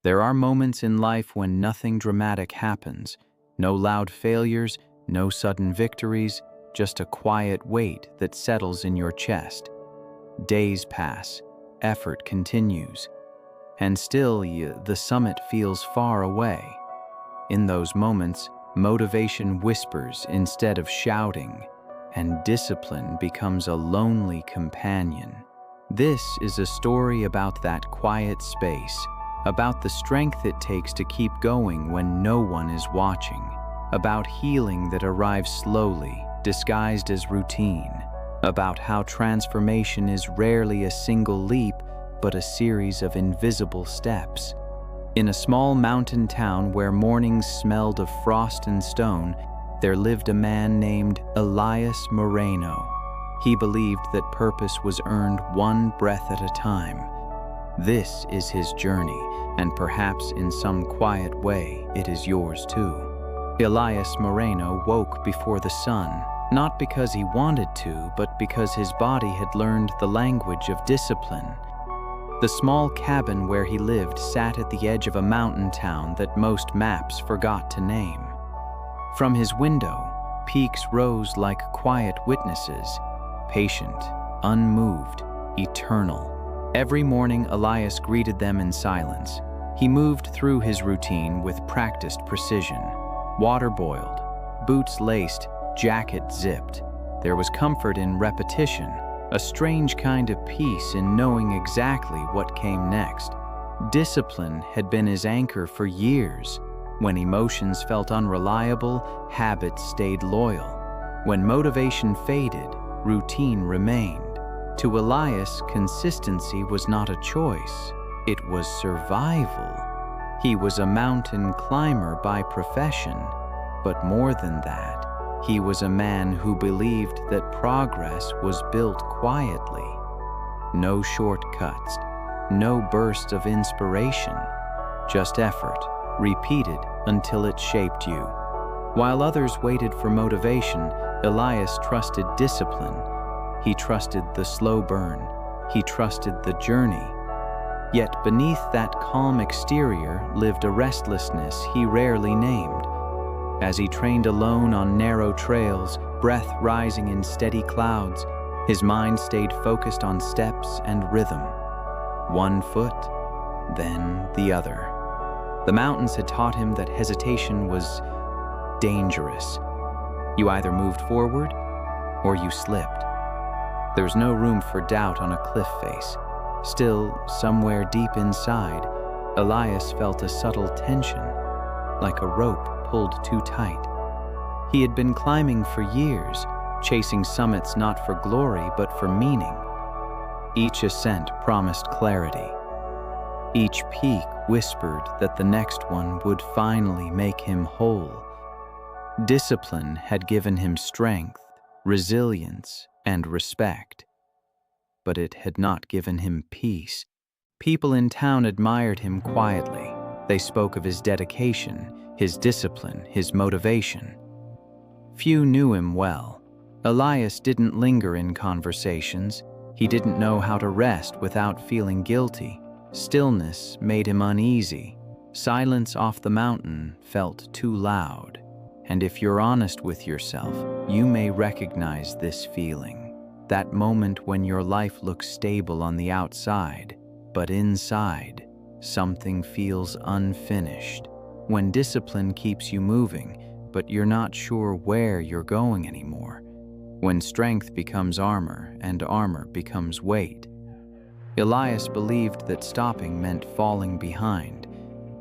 There are moments in life when nothing dramatic happens, no loud failures, no sudden victories, just a quiet weight that settles in your chest. Days pass, effort continues, and still the summit feels far away. In those moments, motivation whispers instead of shouting, and discipline becomes a lonely companion. This is a story about that quiet space, about the strength it takes to keep going when no one is watching, about healing that arrives slowly, disguised as routine, about how transformation is rarely a single leap, but a series of invisible steps. In a small mountain town where mornings smelled of frost and stone, there lived a man named Elias Moreno. He believed that purpose was earned one breath at a time. This is his journey, and perhaps in some quiet way it is yours too. Elias Moreno woke before the sun, not because he wanted to, but because his body had learned the language of discipline. The small cabin where he lived sat at the edge of a mountain town that most maps forgot to name. From his window, peaks rose like quiet witnesses, patient, unmoved, eternal. Every morning, Elias greeted them in silence. He moved through his routine with practiced precision. Water boiled, boots laced, jacket zipped. There was comfort in repetition, a strange kind of peace in knowing exactly what came next. Discipline had been his anchor for years. When emotions felt unreliable, habits stayed loyal. When motivation faded, routine remained. To Elias, consistency was not a choice. It was survival. He was a mountain climber by profession, but more than that, he was a man who believed that progress was built quietly. No shortcuts, no bursts of inspiration, just effort, repeated until it shaped you. While others waited for motivation, Elias trusted discipline. He trusted the slow burn. He trusted the journey. Yet beneath that calm exterior lived a restlessness he rarely named. As he trained alone on narrow trails, breath rising in steady clouds, his mind stayed focused on steps and rhythm. One foot, then the other. The mountains had taught him that hesitation was dangerous. You either moved forward or you slipped. There was no room for doubt on a cliff face. Still, somewhere deep inside, Elias felt a subtle tension, like a rope pulled too tight. He had been climbing for years, chasing summits not for glory but for meaning. Each ascent promised clarity. Each peak whispered that the next one would finally make him whole. Discipline had given him strength, resilience, and respect. But it had not given him peace. People in town admired him quietly. They spoke of his dedication, his discipline, his motivation. Few knew him well. Elias didn't linger in conversations. He didn't know how to rest without feeling guilty. Stillness made him uneasy. Silence off the mountain felt too loud. And if you're honest with yourself, you may recognize this feeling. That moment when your life looks stable on the outside, but inside, something feels unfinished. When discipline keeps you moving, but you're not sure where you're going anymore. When strength becomes armor and armor becomes weight. Elias believed that stopping meant falling behind,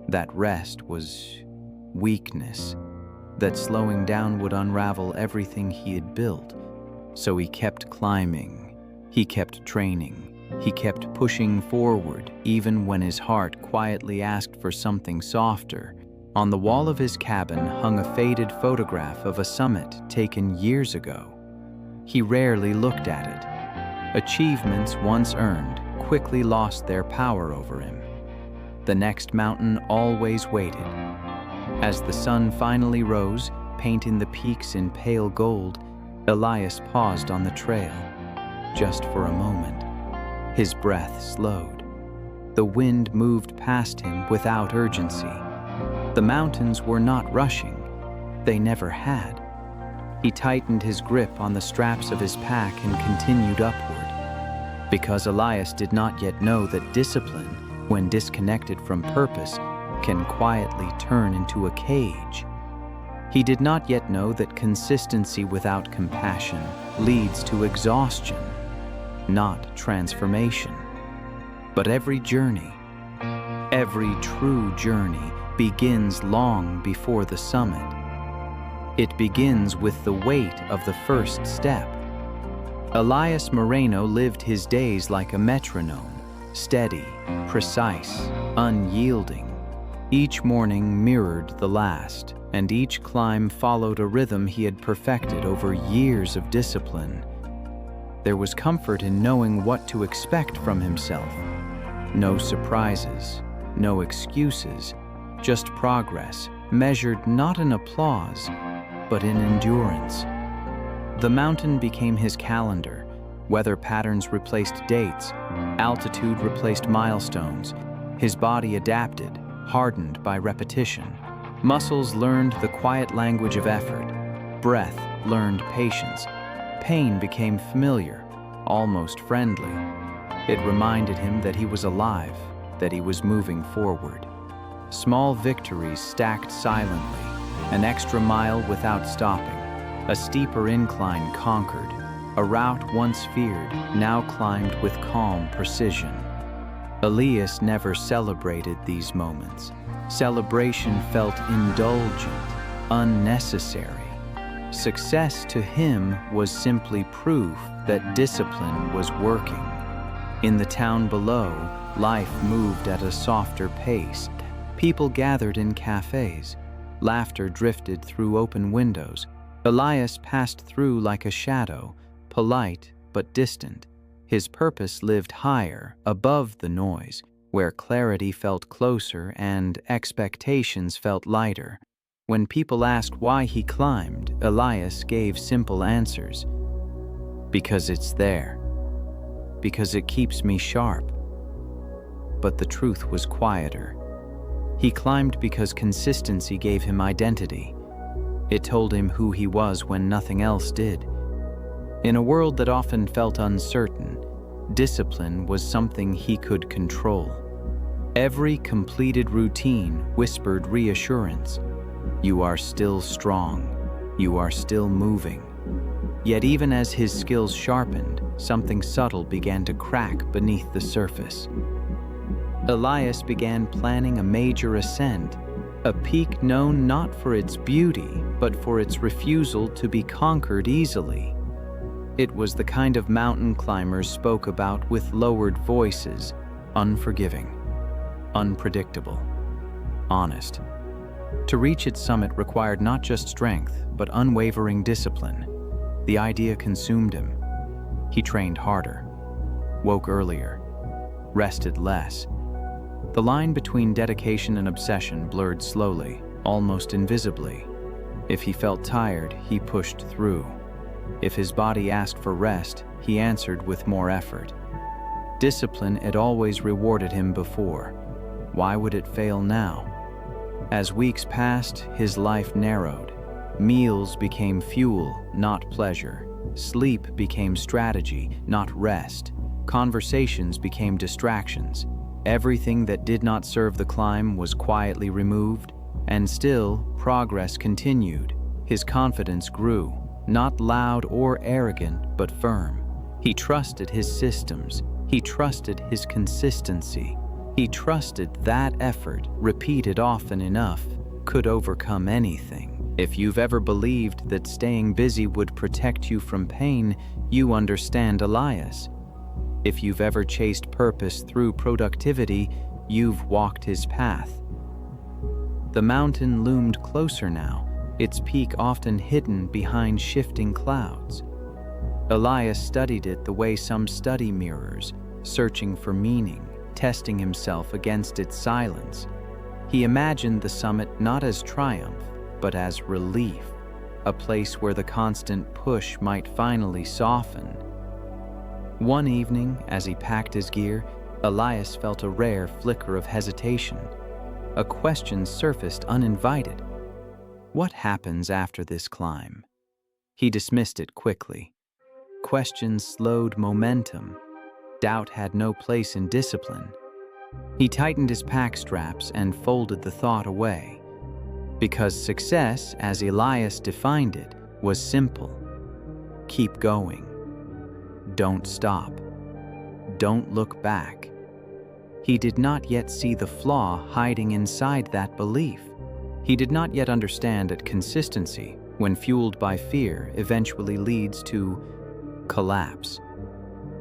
that rest was weakness, that slowing down would unravel everything he had built. So he kept climbing, he kept training, he kept pushing forward, even when his heart quietly asked for something softer. On the wall of his cabin hung a faded photograph of a summit taken years ago. He rarely looked at it. Achievements once earned quickly lost their power over him. The next mountain always waited. As the sun finally rose, painting the peaks in pale gold, Elias paused on the trail, just for a moment. His breath slowed. The wind moved past him without urgency. The mountains were not rushing. They never had. He tightened his grip on the straps of his pack and continued upward. Because Elias did not yet know that discipline, when disconnected from purpose, can quietly turn into a cage. He did not yet know that consistency without compassion leads to exhaustion, not transformation. But every journey, every true journey, begins long before the summit. It begins with the weight of the first step. Elias Moreno lived his days like a metronome, steady, precise, unyielding. Each morning mirrored the last, and each climb followed a rhythm he had perfected over years of discipline. There was comfort in knowing what to expect from himself. No surprises, no excuses, just progress, measured not in applause, but in endurance. The mountain became his calendar. Weather patterns replaced dates, altitude replaced milestones. His body adapted, hardened by repetition. Muscles learned the quiet language of effort. Breath learned patience. Pain became familiar, almost friendly. It reminded him that he was alive, that he was moving forward. Small victories stacked silently, an extra mile without stopping, a steeper incline conquered, a route once feared, now climbed with calm precision. Elias never celebrated these moments. Celebration felt indulgent, unnecessary. Success to him was simply proof that discipline was working. In the town below, life moved at a softer pace. People gathered in cafes. Laughter drifted through open windows. Elias passed through like a shadow, polite but distant. His purpose lived higher, above the noise, where clarity felt closer and expectations felt lighter. When people asked why he climbed, Elias gave simple answers. Because it's there. Because it keeps me sharp. But the truth was quieter. He climbed because consistency gave him identity. It told him who he was when nothing else did. In a world that often felt uncertain, discipline was something he could control. Every completed routine whispered reassurance. You are still strong. You are still moving. Yet even as his skills sharpened, something subtle began to crack beneath the surface. Elias began planning a major ascent, a peak known not for its beauty, but for its refusal to be conquered easily. It was the kind of mountain climbers spoke about with lowered voices, unforgiving, unpredictable, honest. To reach its summit required not just strength, but unwavering discipline. The idea consumed him. He trained harder, woke earlier, rested less. The line between dedication and obsession blurred slowly, almost invisibly. If he felt tired, he pushed through. If his body asked for rest, he answered with more effort. Discipline had always rewarded him before. Why would it fail now? As weeks passed, his life narrowed. Meals became fuel, not pleasure. Sleep became strategy, not rest. Conversations became distractions. Everything that did not serve the climb was quietly removed, and still, progress continued. His confidence grew, not loud or arrogant, but firm. He trusted his systems. He trusted his consistency. He trusted that effort, repeated often enough, could overcome anything. If you've ever believed that staying busy would protect you from pain, you understand Elias. If you've ever chased purpose through productivity, you've walked his path. The mountain loomed closer now, its peak often hidden behind shifting clouds. Elias studied it the way some study mirrors, searching for meaning, testing himself against its silence. He imagined the summit not as triumph, but as relief, a place where the constant push might finally soften. One evening, as he packed his gear, Elias felt a rare flicker of hesitation. A question surfaced uninvited. What happens after this climb? He dismissed it quickly. Questions slowed momentum. Doubt had no place in discipline. He tightened his pack straps and folded the thought away. Because success, as Elias defined it, was simple. Keep going. Don't stop. Don't look back. He did not yet see the flaw hiding inside that belief. He did not yet understand that consistency, when fueled by fear, eventually leads to collapse.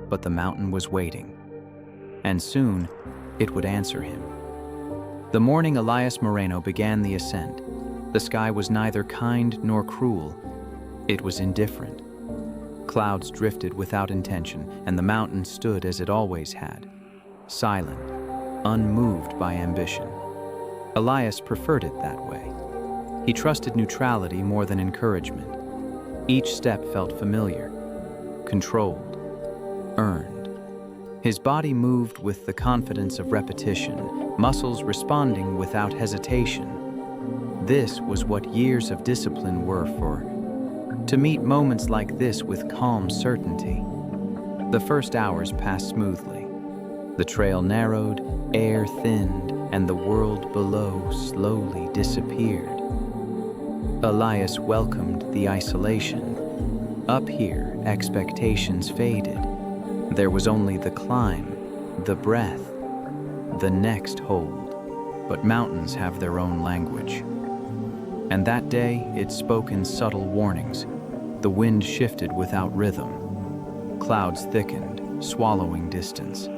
But the mountain was waiting, and soon it would answer him. The morning Elias Moreno began the ascent, the sky was neither kind nor cruel. It was indifferent. Clouds drifted without intention, and the mountain stood as it always had, silent, unmoved by ambition. Elias preferred it that way. He trusted neutrality more than encouragement. Each step felt familiar, controlled, earned. His body moved with the confidence of repetition, muscles responding without hesitation. This was what years of discipline were for. To meet moments like this with calm certainty. The first hours passed smoothly. The trail narrowed, air thinned, and the world below slowly disappeared. Elias welcomed the isolation. Up here, expectations faded. There was only the climb, the breath, the next hold. But mountains have their own language. And that day, it spoke in subtle warnings. The wind shifted without rhythm. Clouds thickened, swallowing distance.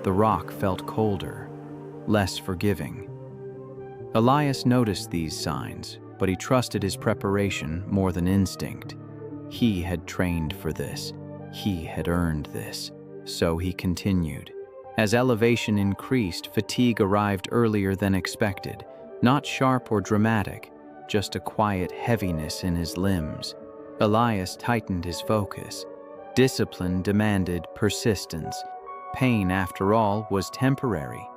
The rock felt colder, less forgiving. Elias noticed these signs, but he trusted his preparation more than instinct. He had trained for this. He had earned this. So he continued. As elevation increased, fatigue arrived earlier than expected. Not sharp or dramatic, just a quiet heaviness in his limbs. Elias tightened his focus. Discipline demanded persistence. Pain, after all, was temporary.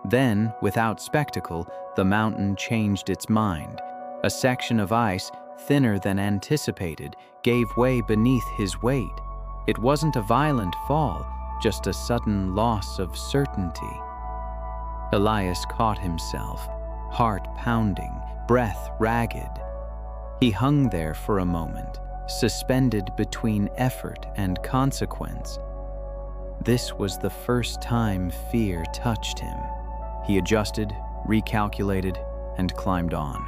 Then, without spectacle, the mountain changed its mind. A section of ice, thinner than anticipated, gave way beneath his weight. It wasn't a violent fall, just a sudden loss of certainty. Elias caught himself, heart pounding, breath ragged. He hung there for a moment, suspended between effort and consequence. This was the first time fear touched him. He adjusted, recalculated, and climbed on.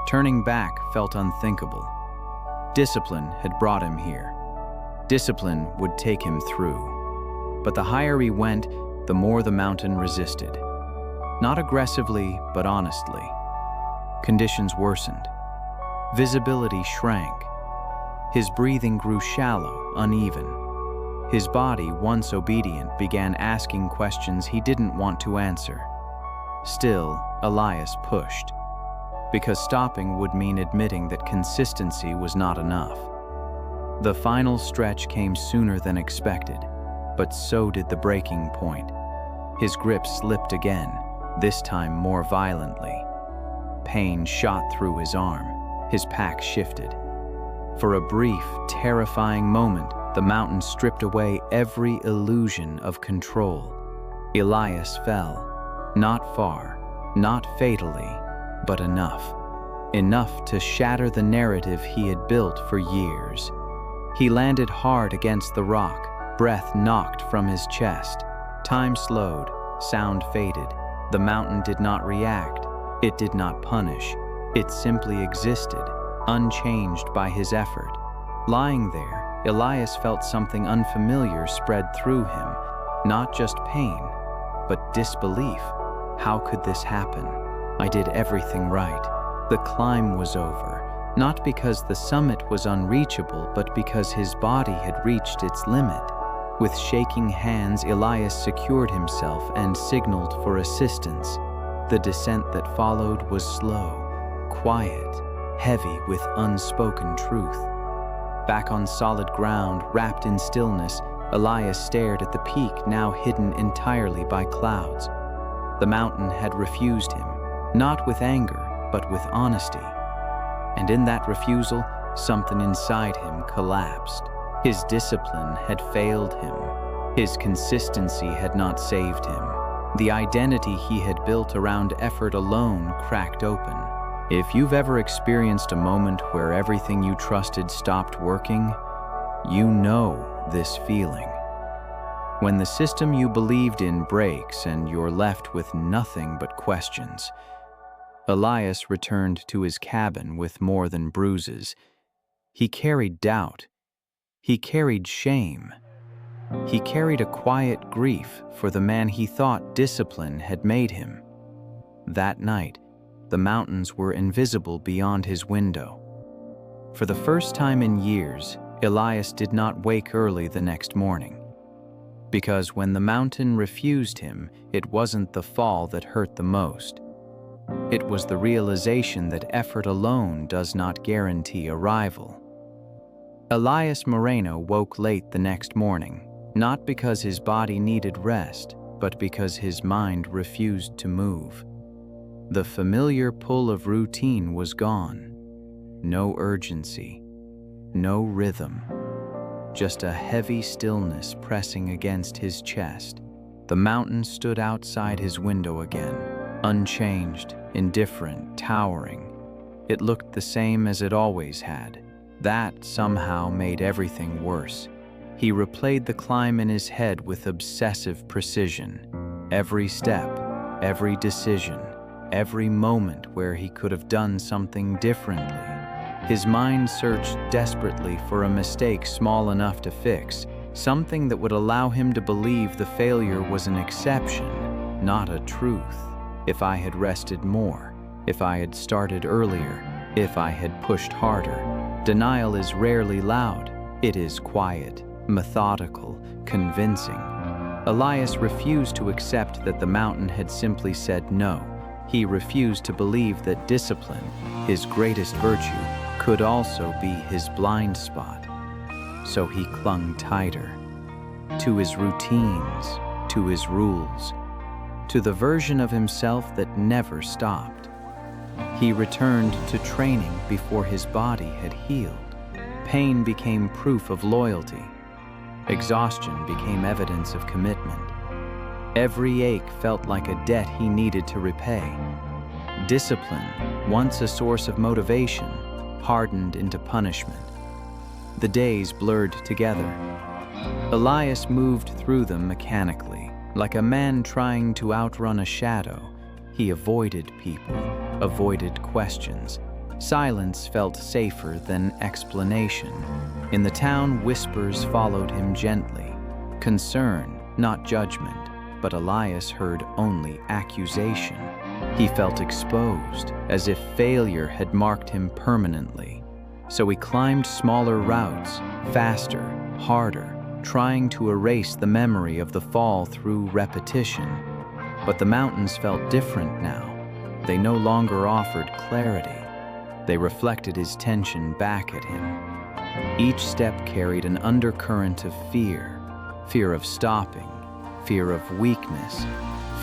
Turning back felt unthinkable. Discipline had brought him here. Discipline would take him through. But the higher he went, the more the mountain resisted. Not aggressively, but honestly. Conditions worsened. Visibility shrank. His breathing grew shallow, uneven. His body, once obedient, began asking questions he didn't want to answer. Still, Elias pushed, because stopping would mean admitting that consistency was not enough. The final stretch came sooner than expected, but so did the breaking point. His grip slipped again, this time more violently. Pain shot through his arm. His pack shifted. For a brief, terrifying moment, the mountain stripped away every illusion of control. Elias fell. Not far, not fatally, but enough. Enough to shatter the narrative he had built for years. He landed hard against the rock, breath knocked from his chest. Time slowed, sound faded. The mountain did not react. It did not punish. It simply existed, unchanged by his effort. Lying there, Elias felt something unfamiliar spread through him. Not just pain, but disbelief. How could this happen? I did everything right. The climb was over, not because the summit was unreachable, but because his body had reached its limit. With shaking hands, Elias secured himself and signaled for assistance. The descent that followed was slow, quiet, heavy with unspoken truth. Back on solid ground, wrapped in stillness, Elias stared at the peak now hidden entirely by clouds. The mountain had refused him, not with anger, but with honesty. And in that refusal, something inside him collapsed. His discipline had failed him. His consistency had not saved him. The identity he had built around effort alone cracked open. If you've ever experienced a moment where everything you trusted stopped working, you know this feeling. When the system you believed in breaks and you're left with nothing but questions. Elias returned to his cabin with more than bruises. He carried doubt. He carried shame. He carried a quiet grief for the man he thought discipline had made him. That night, the mountains were invisible beyond his window. For the first time in years, Elias did not wake early the next morning. Because when the mountain refused him, it wasn't the fall that hurt the most. It was the realization that effort alone does not guarantee arrival. Elias Moreno woke late the next morning, not because his body needed rest, but because his mind refused to move. The familiar pull of routine was gone. No urgency, no rhythm, just a heavy stillness pressing against his chest. The mountain stood outside his window again, unchanged, indifferent, towering. It looked the same as it always had. That somehow made everything worse. He replayed the climb in his head with obsessive precision. Every step, every decision, every moment where he could have done something differently. His mind searched desperately for a mistake small enough to fix, something that would allow him to believe the failure was an exception, not a truth. If I had rested more, if I had started earlier, if I had pushed harder. Denial is rarely loud. It is quiet, methodical, convincing. Elias refused to accept that the mountain had simply said no. He refused to believe that discipline, his greatest virtue, could also be his blind spot. So he clung tighter to his routines, to his rules, to the version of himself that never stopped. He returned to training before his body had healed. Pain became proof of loyalty. Exhaustion became evidence of commitment. Every ache felt like a debt he needed to repay. Discipline, once a source of motivation, hardened into punishment. The days blurred together. Elias moved through them mechanically, like a man trying to outrun a shadow. He avoided people, avoided questions. Silence felt safer than explanation. In the town, whispers followed him gently. Concern, not judgment, but Elias heard only accusation. He felt exposed, as if failure had marked him permanently. So he climbed smaller routes, faster, harder, trying to erase the memory of the fall through repetition. But the mountains felt different now. They no longer offered clarity. They reflected his tension back at him. Each step carried an undercurrent of fear. Fear of stopping, fear of weakness,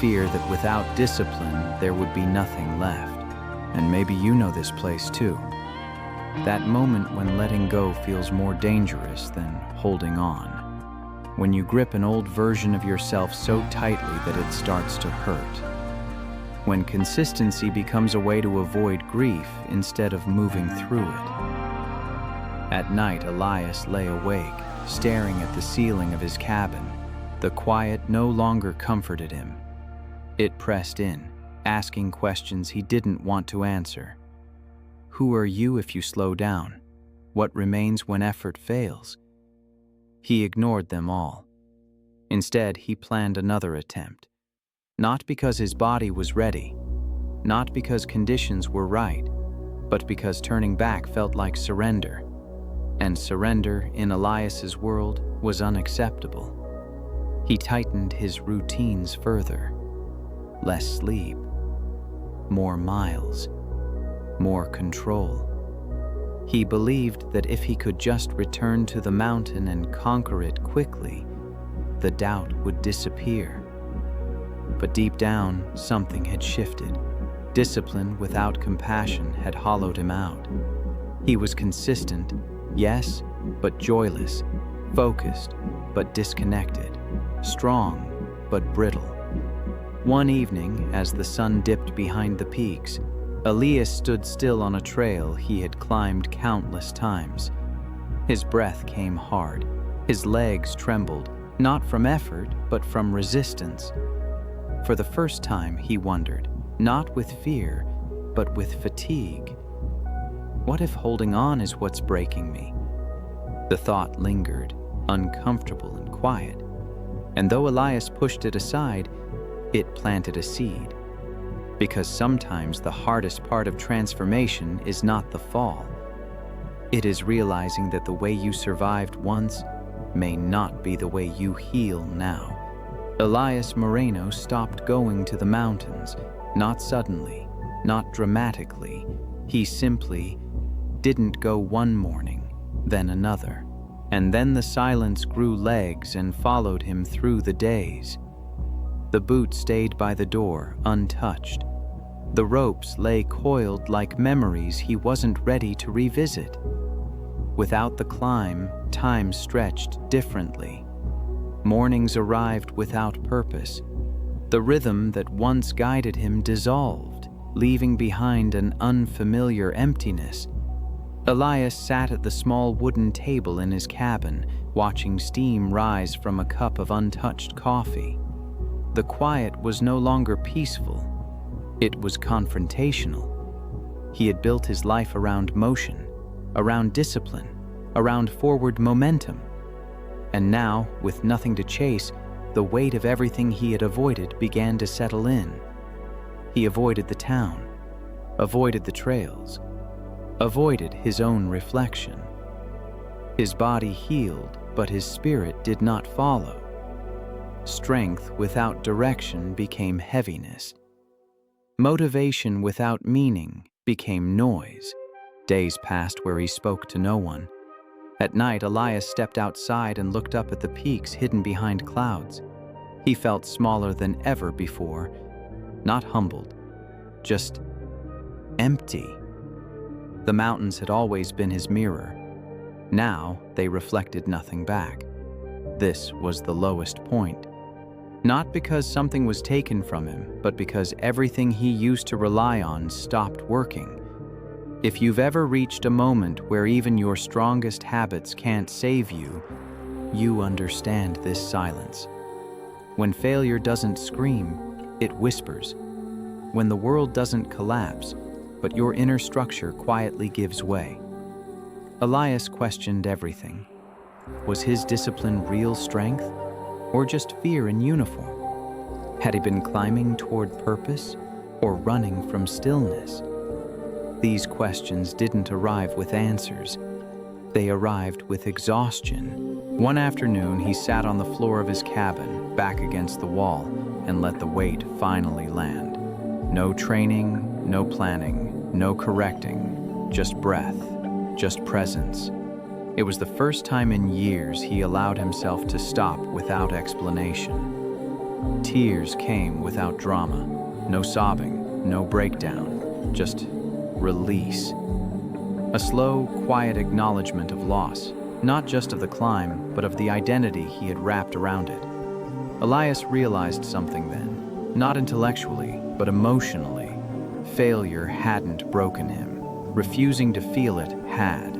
fear that without discipline there would be nothing left. And maybe you know this place too. That moment when letting go feels more dangerous than holding on. When you grip an old version of yourself so tightly that it starts to hurt. When consistency becomes a way to avoid grief instead of moving through it. At night, Elias lay awake, staring at the ceiling of his cabin. The quiet no longer comforted him. It pressed in, asking questions he didn't want to answer. Who are you if you slow down? What remains when effort fails? He ignored them all. Instead, he planned another attempt. Not because his body was ready, not because conditions were right, but because turning back felt like surrender. And surrender in Elias's world was unacceptable. He tightened his routines further. Less sleep, more miles, more control. He believed that if he could just return to the mountain and conquer it quickly, the doubt would disappear. But deep down, something had shifted. Discipline without compassion had hollowed him out. He was consistent, yes, but joyless, focused, but disconnected, strong, but brittle. One evening, as the sun dipped behind the peaks, Elias stood still on a trail he had climbed countless times. His breath came hard. His legs trembled, not from effort, but from resistance. For the first time, he wondered, not with fear, but with fatigue. What if holding on is what's breaking me? The thought lingered, uncomfortable and quiet. And though Elias pushed it aside, it planted a seed. Because sometimes the hardest part of transformation is not the fall. It is realizing that the way you survived once may not be the way you heal now. Elias Moreno stopped going to the mountains, not suddenly, not dramatically. He simply didn't go one morning, then another. And then the silence grew legs and followed him through the days. The boot stayed by the door, untouched. The ropes lay coiled like memories he wasn't ready to revisit. Without the climb, time stretched differently. Mornings arrived without purpose. The rhythm that once guided him dissolved, leaving behind an unfamiliar emptiness. Elias sat at the small wooden table in his cabin, watching steam rise from a cup of untouched coffee. The quiet was no longer peaceful. It was confrontational. He had built his life around motion, around discipline, around forward momentum. And now, with nothing to chase, the weight of everything he had avoided began to settle in. He avoided the town, avoided the trails, avoided his own reflection. His body healed, but his spirit did not follow. Strength without direction became heaviness. Motivation without meaning became noise. Days passed where he spoke to no one. At night, Elias stepped outside and looked up at the peaks hidden behind clouds. He felt smaller than ever before, not humbled, just empty. The mountains had always been his mirror. Now they reflected nothing back. This was the lowest point. Not because something was taken from him, but because everything he used to rely on stopped working. If you've ever reached a moment where even your strongest habits can't save you, you understand this silence. When failure doesn't scream, it whispers. When the world doesn't collapse, but your inner structure quietly gives way. Elias questioned everything. Was his discipline real strength, or just fear in uniform? Had he been climbing toward purpose, or running from stillness? These questions didn't arrive with answers. They arrived with exhaustion. One afternoon, he sat on the floor of his cabin, back against the wall, and let the weight finally land. No training, no planning, no correcting, just breath, just presence. It was the first time in years he allowed himself to stop without explanation. Tears came without drama, no sobbing, no breakdown, just release. A slow, quiet acknowledgement of loss, not just of the climb, but of the identity he had wrapped around it. Elias realized something then, not intellectually, but emotionally. Failure hadn't broken him. Refusing to feel it had.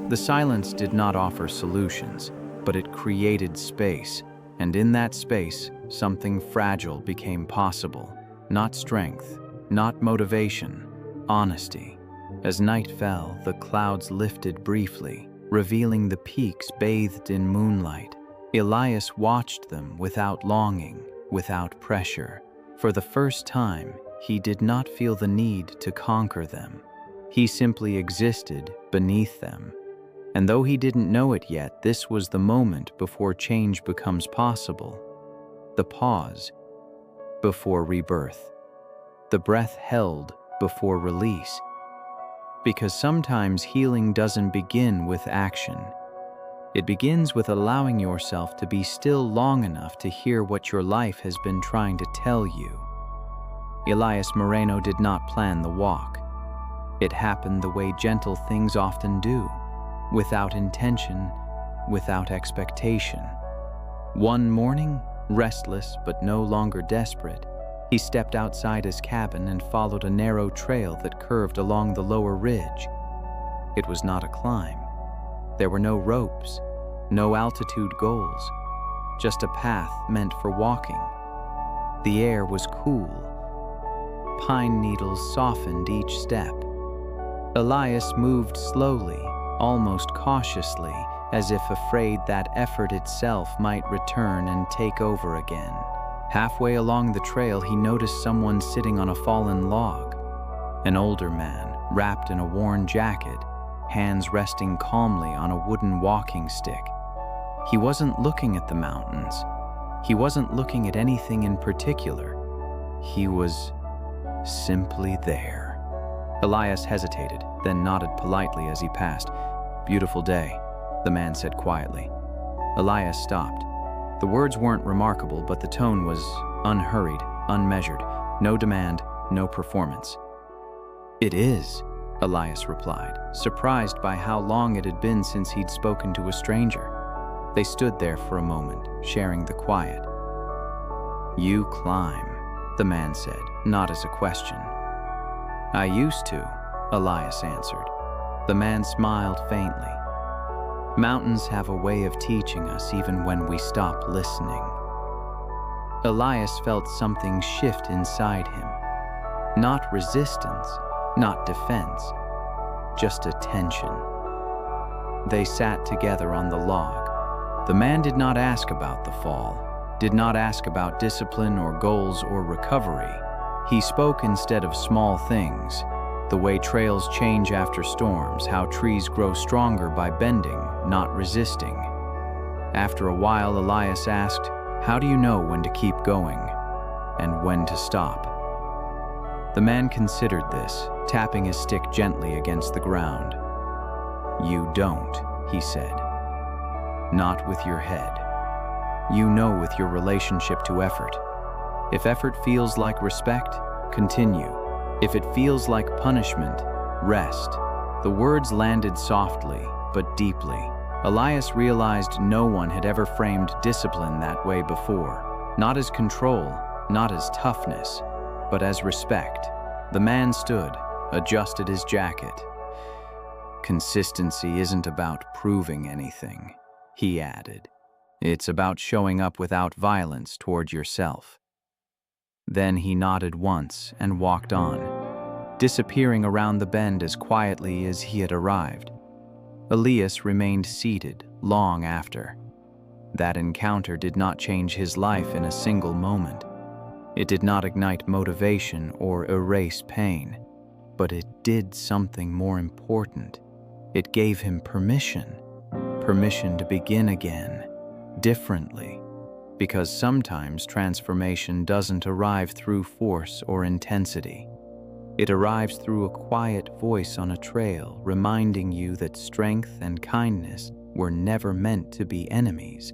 The silence did not offer solutions, but it created space, and in that space, something fragile became possible. Not strength, not motivation, honesty. As night fell, the clouds lifted briefly, revealing the peaks bathed in moonlight. Elias watched them without longing, without pressure. For the first time, he did not feel the need to conquer them. He simply existed beneath them. And though he didn't know it yet, this was the moment before change becomes possible. The pause before rebirth. The breath held before release. Because sometimes healing doesn't begin with action. It begins with allowing yourself to be still long enough to hear what your life has been trying to tell you. Elias Moreno did not plan the walk. It happened the way gentle things often do, without intention, without expectation. One morning, restless but no longer desperate, he stepped outside his cabin and followed a narrow trail that curved along the lower ridge. It was not a climb. There were no ropes, no altitude goals, just a path meant for walking. The air was cool. Pine needles softened each step. Elias moved slowly, almost cautiously, as if afraid that effort itself might return and take over again. Halfway along the trail, he noticed someone sitting on a fallen log. An older man, wrapped in a worn jacket, hands resting calmly on a wooden walking stick. He wasn't looking at the mountains. He wasn't looking at anything in particular. He was simply there. Elias hesitated, then nodded politely as he passed. "Beautiful day," the man said quietly. Elias stopped. The words weren't remarkable, but the tone was unhurried, unmeasured. No demand, no performance. "It is," Elias replied, surprised by how long it had been since he'd spoken to a stranger. They stood there for a moment, sharing the quiet. "You climb," the man said, not as a question. "I used to," Elias answered. The man smiled faintly. "Mountains have a way of teaching us even when we stop listening." Elias felt something shift inside him. Not resistance, not defense, just a tension. They sat together on the log. The man did not ask about the fall, did not ask about discipline or goals or recovery. He spoke instead of small things, the way trails change after storms, how trees grow stronger by bending, not resisting. After a while, Elias asked, "How do you know when to keep going and when to stop?" The man considered this, tapping his stick gently against the ground. "You don't," he said. "Not with your head. You know with your relationship to effort. If effort feels like respect, continue. If it feels like punishment, rest." The words landed softly, but deeply. Elias realized no one had ever framed discipline that way before. Not as control, not as toughness, but as respect. The man stood, adjusted his jacket. "Consistency isn't about proving anything," he added. "It's about showing up without violence toward yourself." Then he nodded once and walked on, disappearing around the bend as quietly as he had arrived. Elias remained seated long after. That encounter did not change his life in a single moment. It did not ignite motivation or erase pain, but it did something more important. It gave him permission to begin again, differently. Because sometimes transformation doesn't arrive through force or intensity. It arrives through a quiet voice on a trail, reminding you that strength and kindness were never meant to be enemies.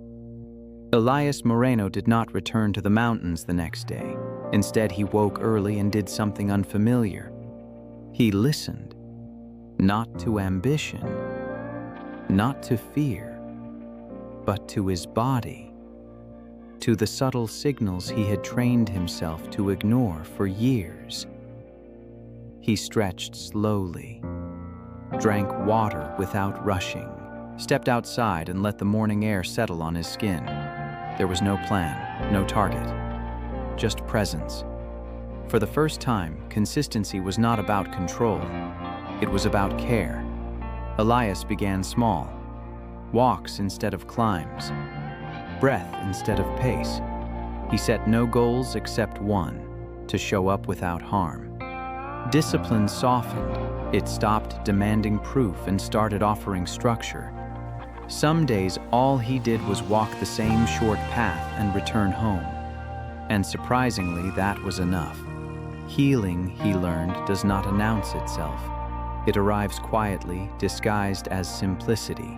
Elias Moreno did not return to the mountains the next day. Instead, he woke early and did something unfamiliar. He listened, not to ambition, not to fear, but to his body. To the subtle signals he had trained himself to ignore for years. He stretched slowly, drank water without rushing, stepped outside and let the morning air settle on his skin. There was no plan, no target, just presence. For the first time, consistency was not about control. It was about care. Elias began small, walks instead of climbs, breath instead of pace. He set no goals except one, to show up without harm. Discipline softened. It stopped demanding proof and started offering structure. Some days, all he did was walk the same short path and return home. And surprisingly, that was enough. Healing, he learned, does not announce itself. It arrives quietly, disguised as simplicity.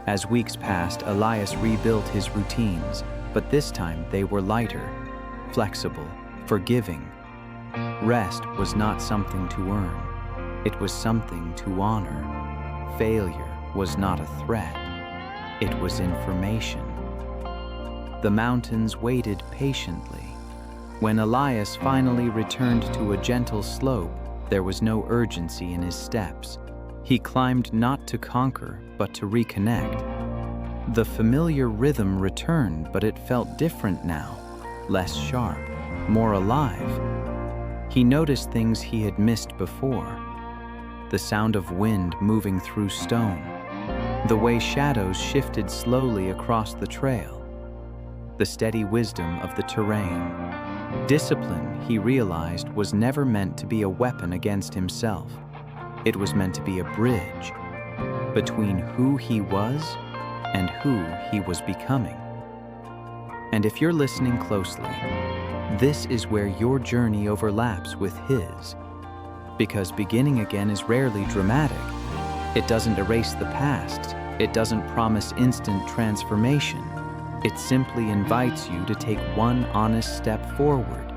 As weeks passed, Elias rebuilt his routines, but this time they were lighter, flexible, forgiving. Rest was not something to earn, it was something to honor. Failure was not a threat, it was information. The mountains waited patiently. When Elias finally returned to a gentle slope, there was no urgency in his steps. He climbed not to conquer, but to reconnect. The familiar rhythm returned, but it felt different now, less sharp, more alive. He noticed things he had missed before. The sound of wind moving through stone, the way shadows shifted slowly across the trail, the steady wisdom of the terrain. Discipline, he realized, was never meant to be a weapon against himself. It was meant to be a bridge between who he was and who he was becoming. And if you're listening closely, this is where your journey overlaps with his. Because beginning again is rarely dramatic. It doesn't erase the past. It doesn't promise instant transformation. It simply invites you to take one honest step forward.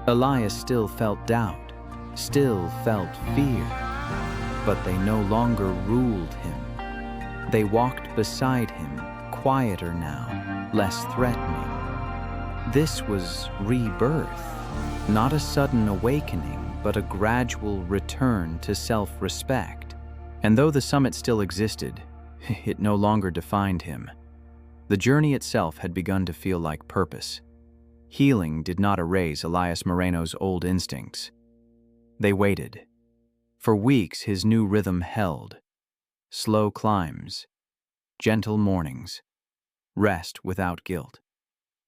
Elias still felt doubt, still felt fear, but they no longer ruled him. They walked beside him, quieter now, less threatening. This was rebirth, not a sudden awakening, but a gradual return to self-respect. And though the summit still existed, it no longer defined him. The journey itself had begun to feel like purpose. Healing did not erase Elias Moreno's old instincts. They waited. For weeks his new rhythm held. Slow climbs, gentle mornings, rest without guilt.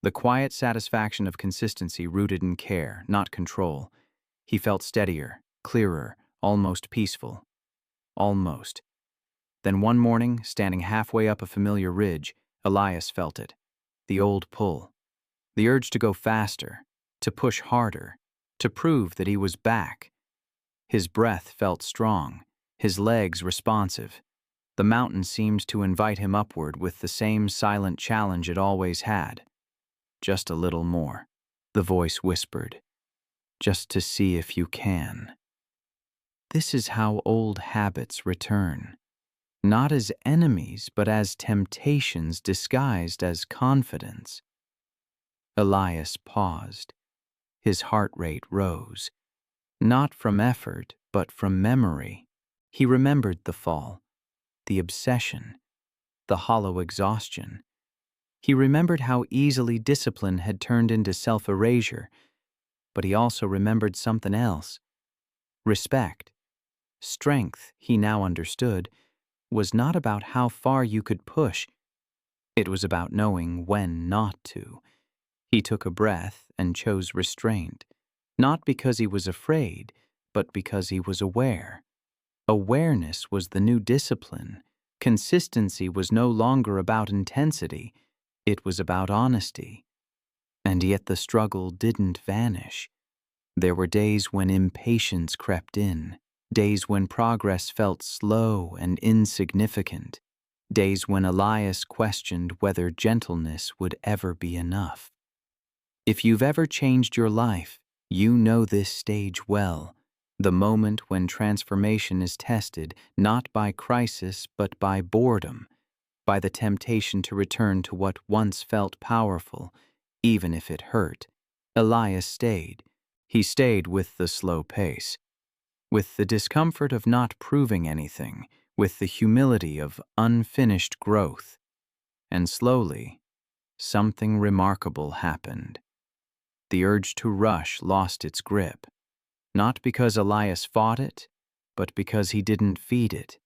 The quiet satisfaction of consistency rooted in care, not control. He felt steadier, clearer, almost peaceful. Almost. Then one morning, standing halfway up a familiar ridge, Elias felt it. The old pull. The urge to go faster, to push harder, to prove that he was back. His breath felt strong, his legs responsive. The mountain seemed to invite him upward with the same silent challenge it always had. Just a little more, the voice whispered. Just to see if you can. This is how old habits return. Not as enemies, but as temptations disguised as confidence. Elias paused. His heart rate rose. Not from effort, but from memory. He remembered the fall, the obsession, the hollow exhaustion. He remembered how easily discipline had turned into self-erasure, but he also remembered something else. Respect. Strength, he now understood, was not about how far you could push. It was about knowing when not to. He took a breath and chose restraint, not because he was afraid, but because he was aware. Awareness was the new discipline. Consistency was no longer about intensity. It was about honesty. And yet the struggle didn't vanish. There were days when impatience crept in, days when progress felt slow and insignificant, days when Elias questioned whether gentleness would ever be enough. If you've ever changed your life, you know this stage well, the moment when transformation is tested not by crisis but by boredom, by the temptation to return to what once felt powerful, even if it hurt. Elias stayed. He stayed with the slow pace, with the discomfort of not proving anything, with the humility of unfinished growth. And slowly, something remarkable happened. The urge to rush lost its grip, not because Elias fought it, but because he didn't feed it.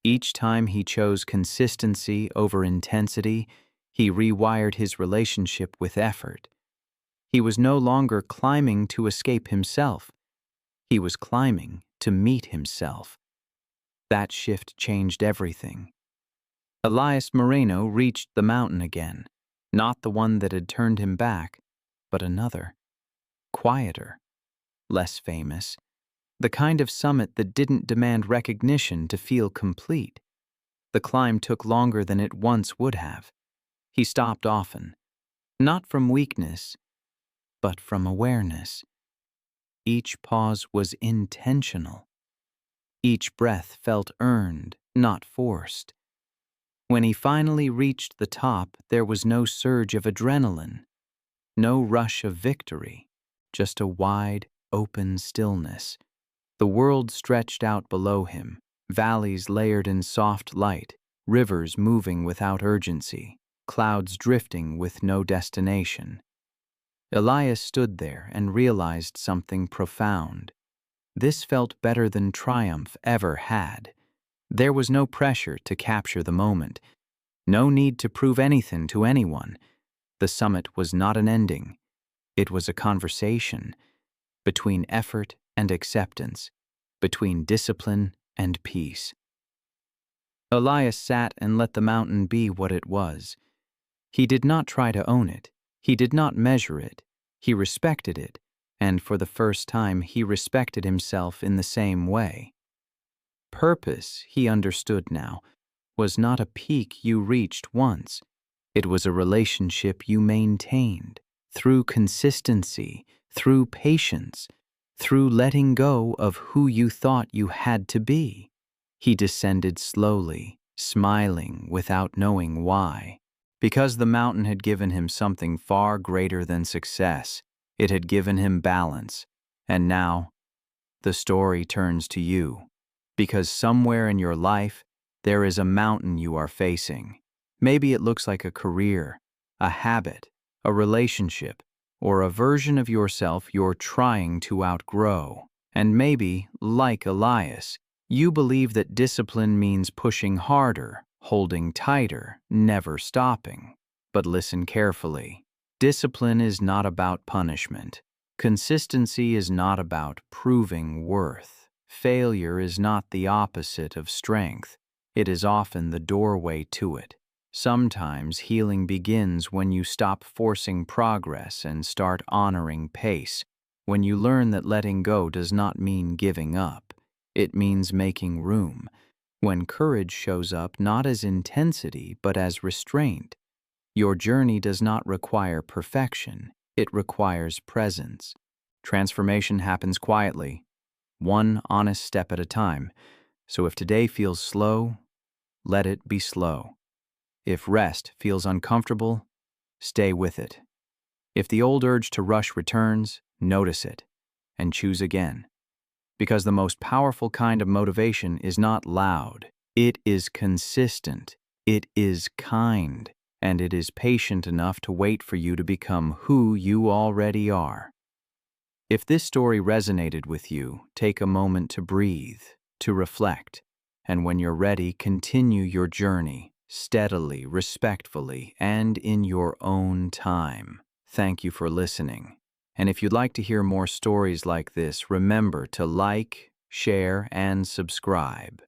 Each time he chose consistency over intensity, he rewired his relationship with effort. He was no longer climbing to escape himself. He was climbing to meet himself. That shift changed everything. Elias Moreno reached the mountain again, not the one that had turned him back, but another, quieter, less famous, the kind of summit that didn't demand recognition to feel complete. The climb took longer than it once would have. He stopped often, not from weakness, but from awareness. Each pause was intentional. Each breath felt earned, not forced. When he finally reached the top, there was no surge of adrenaline, no rush of victory, just a wide, open stillness. The world stretched out below him, valleys layered in soft light, rivers moving without urgency, clouds drifting with no destination. Elias stood there and realized something profound. This felt better than triumph ever had. There was no pressure to capture the moment, no need to prove anything to anyone. The summit was not an ending. It was a conversation between effort and acceptance, between discipline and peace. Elias sat and let the mountain be what it was. He did not try to own it. He did not measure it. He respected it, and for the first time he respected himself in the same way. Purpose, he understood now, was not a peak you reached once. It was a relationship you maintained through consistency, through patience, through letting go of who you thought you had to be. He descended slowly, smiling without knowing why. Because the mountain had given him something far greater than success. It had given him balance. And now, the story turns to you. Because somewhere in your life, there is a mountain you are facing. Maybe it looks like a career, a habit, a relationship, or a version of yourself you're trying to outgrow. And maybe, like Elias, you believe that discipline means pushing harder, holding tighter, never stopping. But listen carefully. Discipline is not about punishment. Consistency is not about proving worth. Failure is not the opposite of strength. It is often the doorway to it. Sometimes healing begins when you stop forcing progress and start honoring pace. When you learn that letting go does not mean giving up. It means making room. When courage shows up not as intensity but as restraint. Your journey does not require perfection. It requires presence. Transformation happens quietly, one honest step at a time. So if today feels slow, let it be slow. If rest feels uncomfortable, stay with it. If the old urge to rush returns, notice it and choose again. Because the most powerful kind of motivation is not loud. It is consistent. It is kind. And it is patient enough to wait for you to become who you already are. If this story resonated with you, take a moment to breathe, to reflect, and when you're ready, continue your journey, steadily, respectfully, and in your own time. Thank you for listening. And if you'd like to hear more stories like this, remember to like, share, and subscribe.